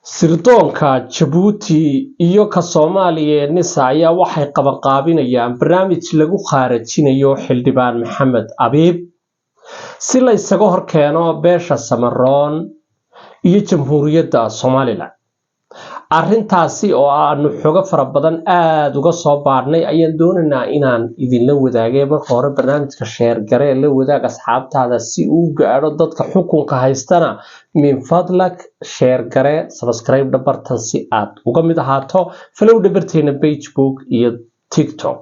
sirdoonka Djibouti iyo ka Soomaaliya NISA ayaa waxay qabanqaabinayaan barnaamij lagu khaarajinayo xildhibaan Maxamed Abiib si la isaga horkeeno beesha Samaroon iyo Jamhuuriyadda Soomaaliland. arrintaasi oo aanu xogo fara badan aad uga soo baarnay ayaan doonaynaa inaan idinla wadaagay. marka hore barnaamijka share garee la wadaag asxaabtaada si uu gaaro dadka xukunka haystana min fadlak share garee subscribe dhabartan si aad uga mid ahaato follow dhabarteena Facebook iyo TikTok.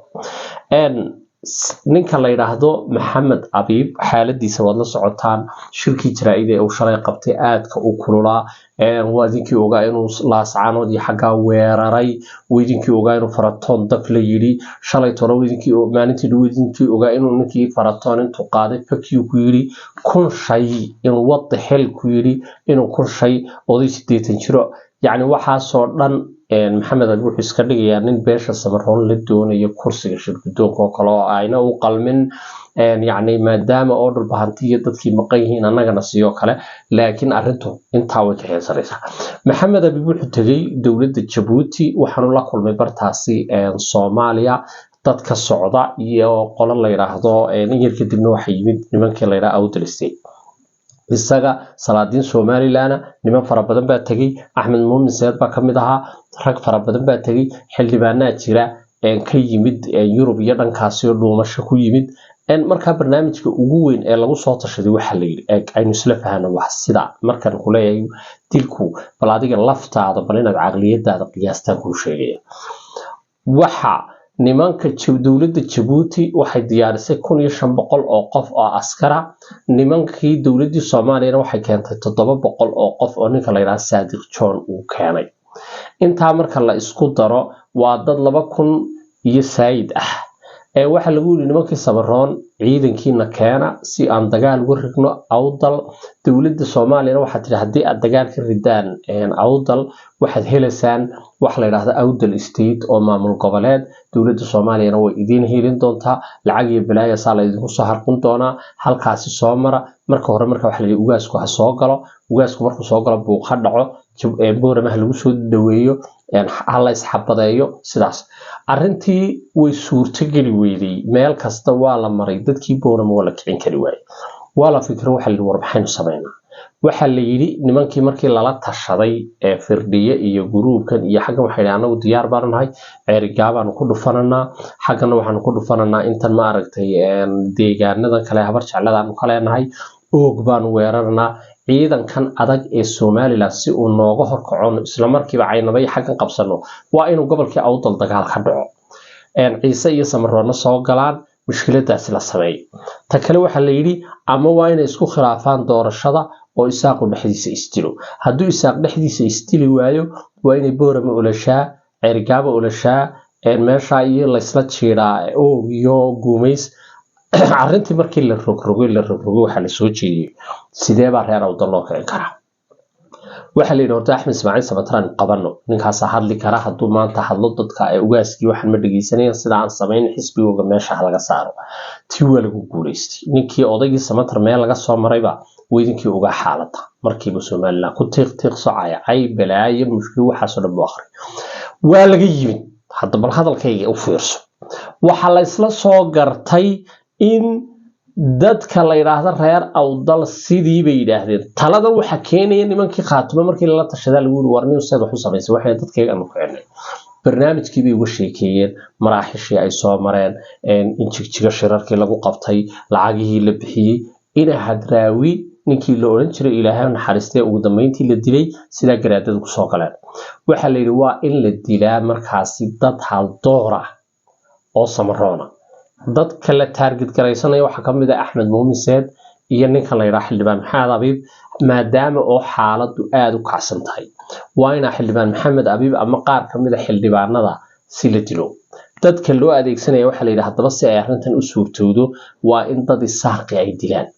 ninka la yiraahdo Maxamed Abiib xaaladiisa wad la socotaan shirkii jaraa'id ee uu shalay qabtay aadka u kululaa waadinkii ogaa inuu laascaanood iyo xagga weeraray waadinkii ogaa inuu faratoon daf la yiri shalay toro waadinkii maalintii ogaa inuu ninkii faratoon intuu qaaday fakiyo ku yiri kun shay inuu wada hel ku yiri inuu kun shay oday 80 jiro يعني waxaa soo dhan Maxamed Abiib wuxuu iska dhigayaa nin beesha Samaroon la doonayo kursiga shirkadoonka oo kale oo ayna u qalmin يعني maadaama oo dhul bahantiyo dadkii maqan yihiin annagana sidoo kale laakiin arintu intaa way ka heesaraysaa. Maxamed Abiib wuxuu tagay dawladda Djibouti waxaanu la kulmay bartaasi Soomaaliya dadka socda iyo qolo la yiraahdo in kadibna waxa yimid nimankii la yiraahdo Awdal State isaga salaadiin Soomaaliland niman fara badan baa tagay Axmed Muumin Saad baa kamid ahaa rag fara badan baa tagay xildhibaanada jira ka yimid Yurub iyo dhankaasi oo dhuumasho ku yimid marka barnaamijka ugu weyn ee lagu soo tashaday waxa la yiri aynu isla fahanno wax sida markan ku leeyahay dilku bal adiga laftaada bal inaad aqliyadaada qiyaasta ku sheegay waxa nimanka dawladda Djibouti waxay diyaarisay 1500 oo qof oo askara nimankii dawladda Soomaaliya waxay keentay 700 oo qof oo ninka la yiraahdo Sadiq John uu keenay inta marka la isku daro waa dad 2000 iyo saayid ah waxa lagu yiri nimankii Samaroon ciidankiina keena si aan dagaal uga rigno Awdal dawladda Soomaaliya waxa tiri hadii aad dagaal ka ridaan Awdal waxaad helaysaan wax la yiraahdo Awdal State oo maamul goboleed dawladda Soomaaliya way idin helin doontaa lacag iyo balaayo saal idinku soo harqin doona halkaasi soo mara marka hore marka wax la yiraahdo ugaasku ha soo galo ugaasku markuu soo galo buu ka dhaco booramaha lagu soo dhaweeyo hal isxabadeeyo sidaas arintii way suurto gali weeyday meel kasta waa la maray dadkii boorama wala kicin kari waayay wala fikro waxa la warbixin sameeyna waxa la yiri nimankii markii lala tashaday firdhiye iyo gruubkan iyo xaggan waxay anagu diyaar baarnahay ceerigaabaan ku dhufanana xaggan waxaan ku dhufanana intan ma aragtay deegaanada kale habar jecladaan kale nahay oog baan weerarnaa ciidankan adag ee Soomaaliland si uu nooga horkaco isla markiiba caynabay xaggan qabsano waa inuu gobolkii Awdal dagaal ka dhaco ciise iyo Samaroon soo galaan mushkiladaas la sameeyay ta kale waxa la yiri ama waa inay isku khilaafaan doorashada oo isaaq dhexdiisa istilo haduu isaaq dhexdiisa istili waayo waa inay boorama ulashaa ceerigaaba ulashaa meesha iyo la isla jiiraa oo iyo guumeys arintii markii la rogrogay waxa la soo jeediyay sidee baa reer Awdal loo kicin karaa waxa la yiraahdo Axmed Ismaaciil Samatran qabano ninkaas hadli kara haduu maanta hadlo dadka ay ugaaskii waxan ma dhageysanayaan sida aan sameyn xisbigooda meesha laga saaro tii waa lagu guuleystay ninkii odaygii Samatran meel laga soo marayba weedinkii uga xaalada markiiba Soomaaliland ku tiiq socaya ay balaayo mushkil waxa soo dhab akhri waa laga yimid hadda bal hadalkayga u fiirso waxa la isla soo gartay in dadka la yiraahdo reer Awdal sidii bay yiraahdeen talada waxa keenaya nimankii Khaatimo markii la tashaday lagu yiri warniyo sida wax u sameeyay waxay dadkayga aanu keenay barnaamijkii bay uga sheekeeyeen maraaxishii ay soo mareen in jigjiga shirarkii lagu qabtay lacagihii la bixiyay ina hadraawi ninkii la oran jiray Ilaahay naxariistay ugu dambeyntii la dilay sida garaadada ku soo galeen waxa la yiri waa in la dilaa markaasi dad hal door ah oo Samaroona dadka la target gareysanayo waxa kamid ah Axmed Muumin Saad iyo ninka la yiraahdo xildhibaan Maxamed Abiib maadaama oo xaaladu aad u kacsan tahay waa in xildhibaan Maxamed Abiib ama qaar kamid ah xildhibaanada si la dilo dadka loo adeegsanayo waxa la yiraahdo si ay arintan u suurtoodo waa in dad isaaqi ay dilaan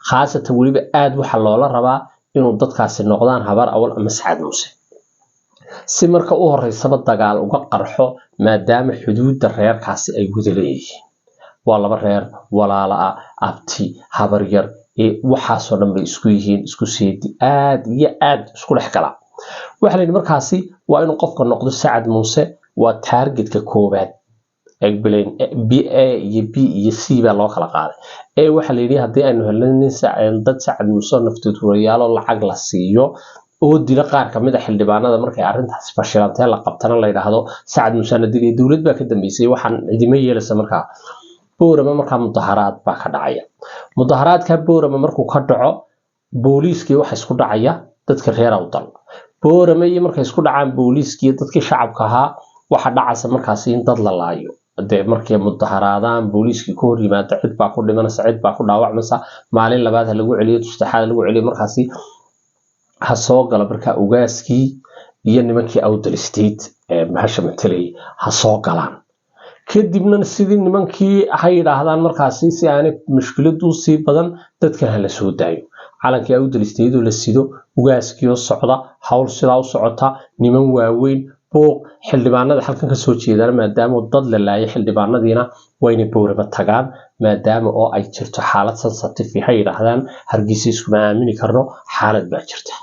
khaasatan waliba aad waxa loola rabaa inuu dadkaasi noqdaan habar awal ama Saad Muuse si marka u horeysaba dagaal uga qarxo maadaama xuduudda reerkaasi ay wada leeyihiin waa laba reer walaala abti habar yar waxa soo dhan bay isku yihiin isku seedi aad iyo aad isku dhex gala waxa la yidhi markaasi waa inuu qofka noqdo Sacad Muuse waa targetka koobaad egbileen BA iyo B iyo C baa loo kala qaaday waxa la yidhi haddii aynu helno dad Sacad Muuse naftoodurayaal oo lacag la siiyo oo dila qaar ka mid ah xildhibaanada markay arrintaas fashilantay la qabtana la yiraahdo Sacad Muuse la dilay dawlad baa ka dambeysay waxaan cidima yeelaysa markaa boorama markaa mudaharaad baa ka dhacaya mudaharaadka boorama markuu ka dhaco booliiskii waxa isku dhacaya dadka reer awdal boorama iyo markay isku dhacaan booliiskii dadkii shacabka ahaa waxa dhacaysa markaas in dad la laayo markay mudaharaadaan booliiskii ku hor yimaado cid baa ku dhimanaysa cid baa ku dhaawacmaysa maalin labaad lagu celiyo saddexaad lagu celiyo markaasi ha soo gala markaa ugaaskii iyo nimankii Awdal State mahasha matalay ha soo galaan kadibna sidii nimankii ay yiraahdaan markaasi si aan mushkiladu si badan dadka la soo daayo calankii Awdal State la sido ugaaskii oo socda hawl sida u socota niman waaweyn booq xildhibaanada halkan ka soo jeedaan maadaama dad la laayay xildhibaanadiina wayna booraba tagaan maadaama oo ay jirto xaalad sensitive ay yiraahdaan Hargeysa isku aamini karno xaalad baa jirta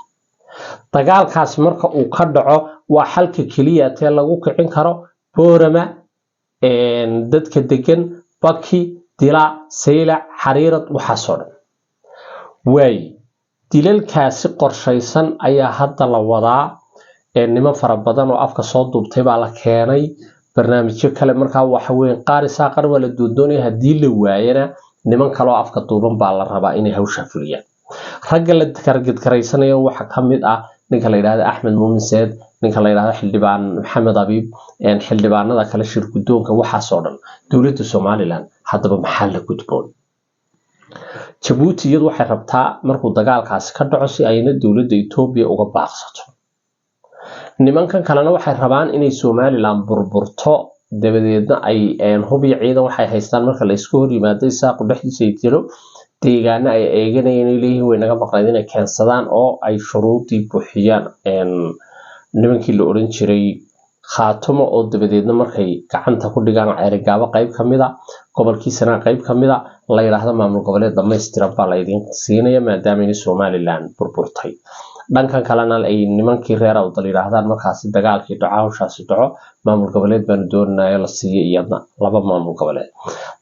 dagaalkaas marka uu ka dhaco waa xalka kaliya ee lagu kicin karo boorama dadka degan Baki Dila Sayla Xariirad waxa soo dhan way dilalkaasi qorshaysan ayaa hadda la wadaa niman fara badan oo afka soo duubtay baa la keenay barnaamijyo kale markaa waxa weyn qaar saaqar wala doonay hadii la waayana niman kale oo afka duuban baa la rabaa inay hawsha fuliyaan ragga la kargaraysanayo waxa kamid ah ninka la yiraahdo Axmed Muumin Said ninka la yiraahdo xildhibaan Maxamed Abiib xildhibaanada kale shir gudoonka waxa soo dhan dawladda Soomaaliland hadaba maxaa la gudboon Djibouti iyadu waxay rabtaa markuu dagaalkaas ka dhaco si ayna dawladda Itoobiya uga baaqsato nimankan kalena waxay rabaan inay Soomaaliland burburto dabadeedna ay hubiyo ciidan waxay haystaan marka la isku hor yimaado isaaq dhaxdiisa jiro deegaana ay eeganayeen leeyihiin way naga maqnayd inay keensadaan oo ay shuruudii buuxiyaan nimankii la oran jiray khaatumo oo dabadeedna markay gacanta ku dhigaan ceerigaabo qayb kamida gobolkiisana qayb kamida la yiraahdo maamul goboleed dhameystiran baa la idin siinaya maadaama ay Soomaaliland burburtay dhankan kalena ay nimankii reer Awdal yiraahdaan markaasi dagaalkii dhacaawshaasi dhaco maamul goboleed baan doonayaa la siiyay iyadna laba maamul goboleed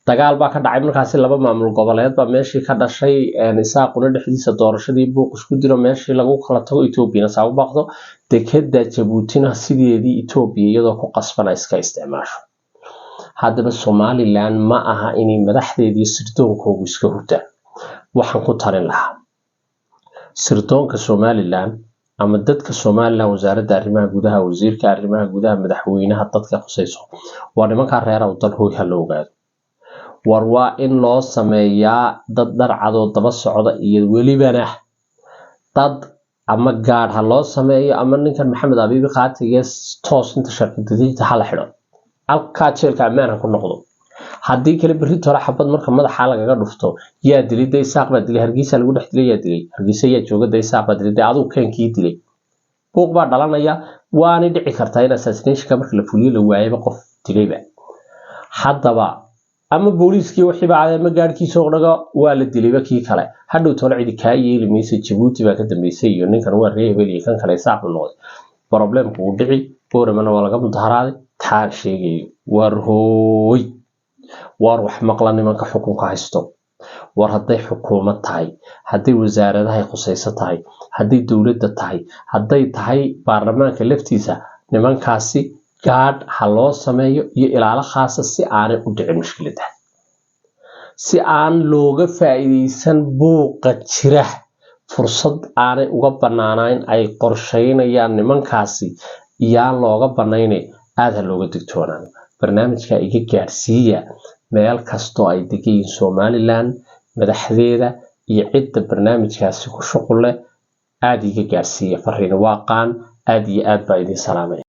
dagaal baa ka dhacay markaasi laba maamul goboleed baa meeshii ka dhashay isaaquna dhexdiisa doorashadii buuq isku diro meeshii lagu kala tago Itoobiya sabab baqdo dekada Djibouti sideedii Itoobiya iyadoo ku qasbana iska isticmaasho hadaba Soomaaliland ma aha inay madaxdeedii sirdoonkoodu iska hurdaan waxaan ku tarin lahaa sirdoonka Soomaaliland ama dadka Soomaaliland wasaaradda arrimaha gudaha wasiirka arrimaha gudaha madaxweynaha dadka khusayso waa nimanka reer Awdal hooy hal ogaado war waa in loo sameeyaa dad darcado daba socda iyo welibana dad ama gaar ha loo sameeyo ama ninkan Maxamed Abiib qaatiga toos inta sharciyada hala xidho alka jeelka ammaan ku noqdo haddii kale berri tore xabad marka madaxa lagaga dhufto yaa dilay isaaq baa dilay Hargeysa lagu dhex dilay yaa dilay Hargeysa yaa jooga isaaq baa dilay aduu keenkii dilay buuq baa dhalanaya waana dhici kartaa in assassination marka la fuliyo la waayay qof dilayba haddaba ama booliiskii wixii baa ma gaarkiisa oo dhaga waa la dilayba kii kale hadhow tole cidi ka yeelimaysa Djibouti baa ka dambeysay iyo ninkan waa reebel iyo kan kale isaaq noqday problemku uu dhici boorama waa laga mudaharaaday taan sheegay war hooy war wax maqlan nimanka xukunka haysto war haday xukuumad tahay haday wasaaradaha khusayso tahay haday dawladda tahay haday tahay baarlamaanka laftiisa nimankaasi gaad ha loo sameeyo iyo ilaalo khaas ah si aan u dhicin mushkilada si aan looga faa'iideysan buuqa jira fursad aan uga banaanayn ay qorsheynayaan nimankaasi iyaan looga banaynay aad looga digtoonaan barnaamijka iga gaarsiiya meel kasto ay degayn Soomaaliland madaxdeeda iyo cidda barnaamijkaasi ku shuqul leh aad iga gaarsiiya fariin waaqan aad iyo aad baa idin salaamay